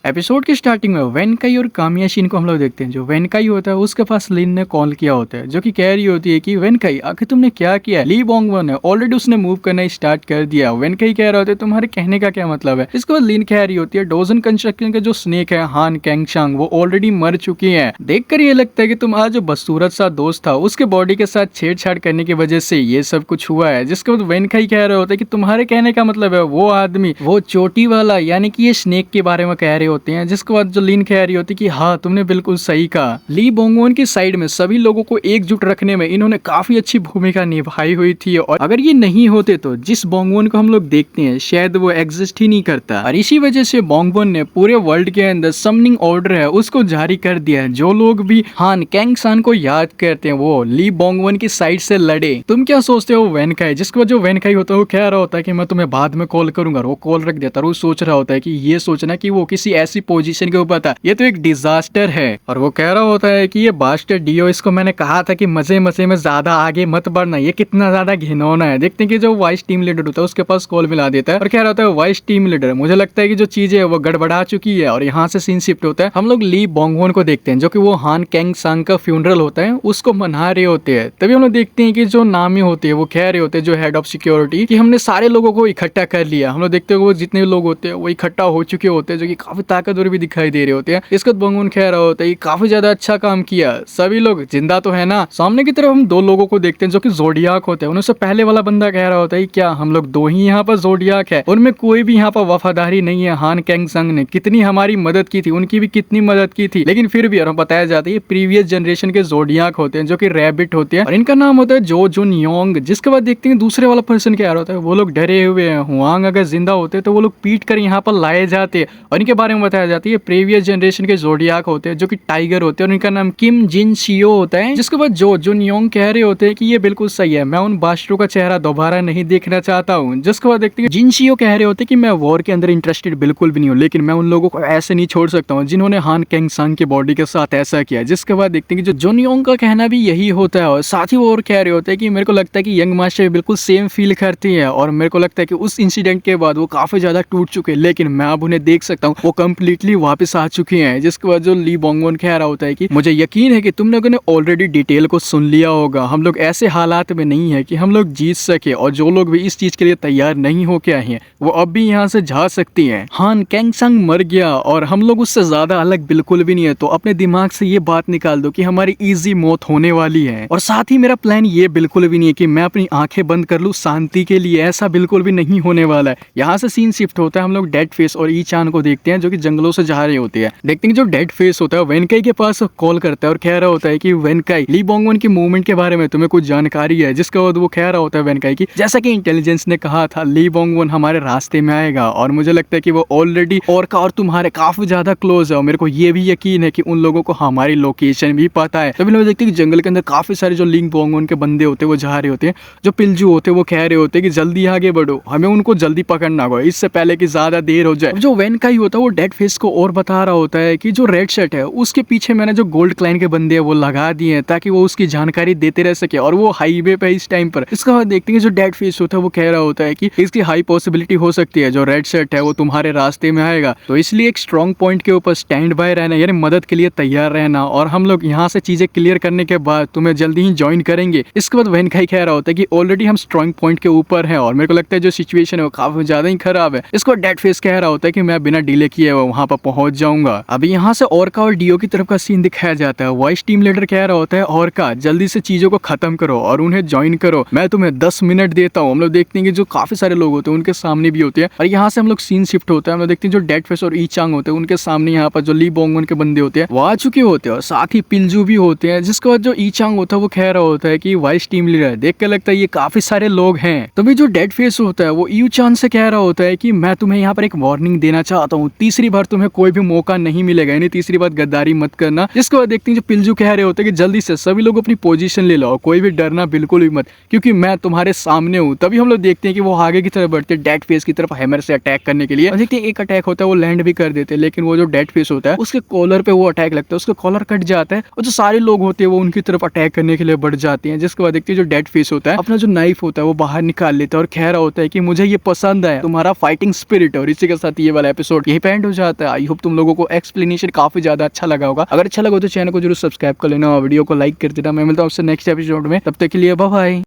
Episode की starting में वेनकाई और कामियाशिन को हम लोग देखते हैं। जो वेनकाई होता है उसके पास लिन ने कॉल किया होता है, जो कि कह रही होती है कि वेनकाई आखिर तुमने क्या किया। ली बोंगवन है ऑलरेडी उसने मूव करना स्टार्ट कर दिया। वेनकाई कह रहा होता है तुम्हारे कहने का क्या मतलब है। इसके बाद लिन कह रही होती है डोजन कंस्ट्रक्शन के जो स्नेक है हान कैंगशांग वो ऑलरेडी मर चुकी है। देखकर ये लगता है कि तुम्हारा जो बदसूरत सा दोस्त था उसके बॉडी के साथ छेड़छाड़ करने की वजह से ये सब कुछ हुआ है। जिसके बाद वेनकाई कह रहे होते हैं कि तुम्हारे कहने का मतलब है वो आदमी वो चोटी वाला यानी कि ये स्नेक के बारे में कह रहे होते हैं। जिसके बाद जो लिन कह रही होती कि हाँ तुमने बिल्कुल सही कहा। ली बोंगवन की साइड में सभी लोगों को एकजुट रखने में इन्होंने काफी अच्छी भूमिका निभाई हुई थी, और अगर ये नहीं होते तो जिस बोंगवन को हम लोग देखते हैं शायद वो एग्जिस्ट ही नहीं करता। और इसी वजह से बोंगवन ने पूरे वर्ल्ड के अंदर समनिंग ऑर्डर है उसको जारी कर दिया है। जो लोग भी हान कैंगसान को याद करते हैं वो ली बोंगवन की साइड से लड़े। तुम क्या सोचते हो वेनकाई। जिसके बाद जो वेनकाई होता है वो कह रहा होता है कि मैं तुम्हें बाद में कॉल करूंगा, वो कॉल रख देता है। वो सोच रहा होता है कि ये सोचना कि वो किसी ऐसी पोजीशन के ऊपर था, ये तो एक डिजास्टर है। और वो कह रहा होता है कि ये बास्टर डियो, इसको मैंने कहा था कि मजे मजे में ज्यादा आगे मत बढ़ना, ये कितना ज्यादा घिनौना है। देखते हैं कि जो वाइस टीम लीडर होता है उसके पास कॉल मिला देता है और कह रहा होता है वाइस टीम लीडर मुझे लगता है कि जो चीजें है वो गड़बड़ा चुकी है। और यहाँ से सीन शिफ्ट होता है, हम लोग ली बोंगवन को देखते हैं जो कि वो हान कैंगसांग का फ्यूनरल होता है उसको मना रहे होते हैं। तभी हम लोग देखते हैं कि जो नामी होते हैं वो कह रहे होते हैं जो हेड ऑफ सिक्योरिटी कि हमने सारे लोगों को इकट्ठा कर लिया। हम लोग देखते हैं वो जितने लोग होते हैं वो इकट्ठा हो चुके होते हैं जो कि काफी ताकतवर भी दिखाई दे रहे होते हैं। इसको बोंगवन कह रहा होता है काफी ज्यादा अच्छा काम किया, सभी लोग जिंदा तो है ना। सामने की तरफ हम दो लोगों को देखते हैं जो कि जोडियाक होते हैं। उनसे पहले वाला बंदा कह रहा होता है क्या हम लोग दो ही यहाँ पर जोडियाक है, उनमें कोई भी यहाँ पर वफादारी नहीं है। हान कैंगसांग ने कितनी हमारी मदद की थी, उनकी भी कितनी मदद की थी, लेकिन फिर भी और बताया जाता है ये प्रीवियस जनरेशन के जोडियाक होते हैं जो कि रैबिट होते हैं और इनका नाम होता है जो जुन योंग। जिसके बाद देखते हैं दूसरे वाला पर्सन क्या होता है, वो लोग डरे हुए हैं। हुआंग अगर जिंदा होते तो वो लोग पीट कर यहाँ पर लाए जाते और इनके बारे में बताया जाता है ये प्रीवियस जनरेशन के जोडियाक होते हैं जो कि टाइगर होते हैं और इनका नाम किम जिन शियो होता है। जिसके बाद जो जुन योंग कह रहे होते हैं कि ये बिल्कुल सही है, मैं उन बास्टरों का चेहरा दोबारा नहीं देखना चाहता हूँ। जिसके बाद देखते हैं जिन शियो कह रहे होते हैं कि मैं वॉर के अंदर इंटरेस्टेड बिल्कुल भी नहीं हूँ, लेकिन मैं उन लोगों को ऐसे नहीं छोड़ सकता हूँ जिन्होंने हान कैंगसांग की बॉडी के साथ ऐसा किया। जिसके बाद देखते हैं कि जो जुन योंग का कहना भी यही होता है और साथ ही वो और कह रहे होते हैं कि मेरे को लगता है कि यंग मास्टर बिल्कुल सेम फील करती है और मेरे को लगता है कि उस इंसिडेंट के बाद वो काफी ज्यादा टूट चुके हैं, लेकिन मैं अब उन्हें देख सकता हूँ वो कम्प्लीटली वापस आ चुकी हैं। जिसके बाद जो ली बोंगवन कह रहा होता है कि मुझे यकीन है कि तुम लोगों ने ऑलरेडी डिटेल को सुन लिया होगा, हम लोग ऐसे हालात में नहीं है कि हम लोग जीत सके और जो लोग भी इस चीज के लिए तैयार नहीं हो के आए हैं वो अब भी यहाँ से जा सकती हैं। हान कैंगसांग मर गया और हम लोग उससे ज्यादा अलग बिल्कुल भी नहीं है, तो अपने दिमाग से ये बात निकाल दो कि हमारी इजी मौत होने वाली है। और साथ ही मेरा प्लान ये बिल्कुल भी नहीं है कि मैं अपनी आंखें बंद कर लूं शांति के लिए, ऐसा बिल्कुल भी नहीं होने वाला है। यहाँ से सीन शिफ्ट होता है, हम लोग डेड फेस और ई चान को देखते हैं जो कि जंगलों से जा रहे होते हैं। देखते हैं जो डेड फेस होता है वेनकाई के पास कॉल करता है और कह रहा होता है कि वेनकाई ली बोंगवन की मूवमेंट के बारे में तुम्हें कुछ जानकारी है। जिसके बाद वो कह रहा होता है वेनकाई की जैसा कि इंटेलिजेंस ने कहा था ली बोंगवन हमारे रास्ते में आएगा और मुझे लगता है कि वो ऑलरेडी ओरका और तुम्हारे काफी ज्यादा क्लोज है और मेरे को ये भी यकीन है कि उन लोगों को हमारी लोकेशन भी पता है। तभी लोग देखते हैं कि जंगल के अंदर काफी सारे जो ली बोंगवन के बंदे होते हैं वो जा रहे होते हैं। जो पिलजू होते हैं वो कह रहे होते हैं कि जल्दी आगे बढ़ो, हमें उनको जल्दी पकड़ना होगा इससे पहले कि ज्यादा देर हो जाए। जो वेनकाई होता है वो डेड फेस को और बता रहा होता है कि जो रेड शर्ट है उसके पीछे मैंने जो गोल्ड क्लाइन के बंदे हैं वो लगा दिए हैं ताकि वो उसकी जानकारी देते रह सके और वो हाईवे पे इस टाइम पर। इसके बाद देखते हैं जो डेड फेस होता है वो कह रहा होता है कि इसकी हाई पॉसिबिलिटी हो सकती है जो रेड शर्ट है वो तुम्हारे रास्ते में आएगा, तो इसलिए एक स्ट्रॉन्ग पॉइंट के ऊपर स्टैंड बाय रहना यानी मदद के लिए तैयार रहना और हम लोग यहाँ से चीजें क्लियर करने के बाद तुम्हें जल्दी ही ज्वाइन करेंगे। इसके बाद वेनकाई कह रहा होता है कि ऑलरेडी हम स्ट्रॉन्ग पॉइंट के ऊपर हैं और मेरे को लगता है जो सिचुएशन है वो काफी ज्यादा ही खराब है। इसको डेड फेस कह रहा होता है कि मैं बिना डिले किए वहां पर पहुंच जाऊंगा। अभी यहाँ से ओरका और डियो की तरफ का सीन दिखाया जाता है। वाइस टीम लीडर कह रहा होता है ओरका जल्दी से चीजों को खत्म करो और उन्हें ज्वाइन करो, मैं तुम्हें 10 मिनट देता हूँ। हम लोग देखते हैं कि जो काफी सारे लोग होते हैं उनके सामने भी होते हैं और यहाँ से हम लोग सीन शिफ्ट होता है। हम लोग देखते हैं जो डेड फेस और ई चांग होते हैं उनके सामने यहाँ पर जो ली बोंगवन के बंदे होते हैं वो आ चुके होते हैं और साथ ही पिलजू भी होते हैं। जिसके बाद जो ई चांग होता है वो कह रहा होता है कि वाइस टीम लीडर देख कर लगता है ये काफी सारे लोग हैं। तभी जो डेड फेस होता है वो यू चांग से कह रहा होता है कि मैं तुम्हें यहाँ पर एक वार्निंग देना चाहता हूँ, तीसरी बार तुम्हें कोई भी मौका नहीं मिलेगा, यानी तीसरी बार गद्दारी मत करना। जिसके बाद देखते हैं जो पिलजू कह रहे होते हैं कि जल्दी से सभी लोग अपनी पोजीशन ले लो, कोई भी डरना बिल्कुल भी मत क्योंकि मैं तुम्हारे सामने हूँ। तभी हम लोग देखते हैं कि वो आगे की तरफ बढ़ते हैं डेड फेस की तरफ हैमर से अटैक करने के लिए। देखते हैं एक अटैक होता है वो लैंड भी कर देते हैं, लेकिन वो जो डेड फेस होता है उसके कॉलर पे वो अटैक लगता है, उसका कॉलर कट जाता है और जो सारे लोग होते हैं वो उनकी तरफ अटैक करने के लिए बढ़ जाते हैं। जिसके बाद देखते हैं जो डेड फेस होता है अपना जो नाइफ होता है वो बाहर निकाल लेता है और कह रहा होता है कि मुझे ये पसंद है तुम्हारा फाइटिंग स्पिरिट। और इसी के साथ ये वाला एपिसोड यहीं पे एंड हो हो जाता है। आई होप तुम लोगों को एक्सप्लेनेशन काफी ज्यादा अच्छा लगा होगा। अगर अच्छा लगा तो चैनल को जरूर सब्सक्राइब कर लेना और वीडियो को लाइक कर देना। मैं मिलता हूँ आपसे नेक्स्ट एपिसोड में, तब तक के लिए बाय बाय।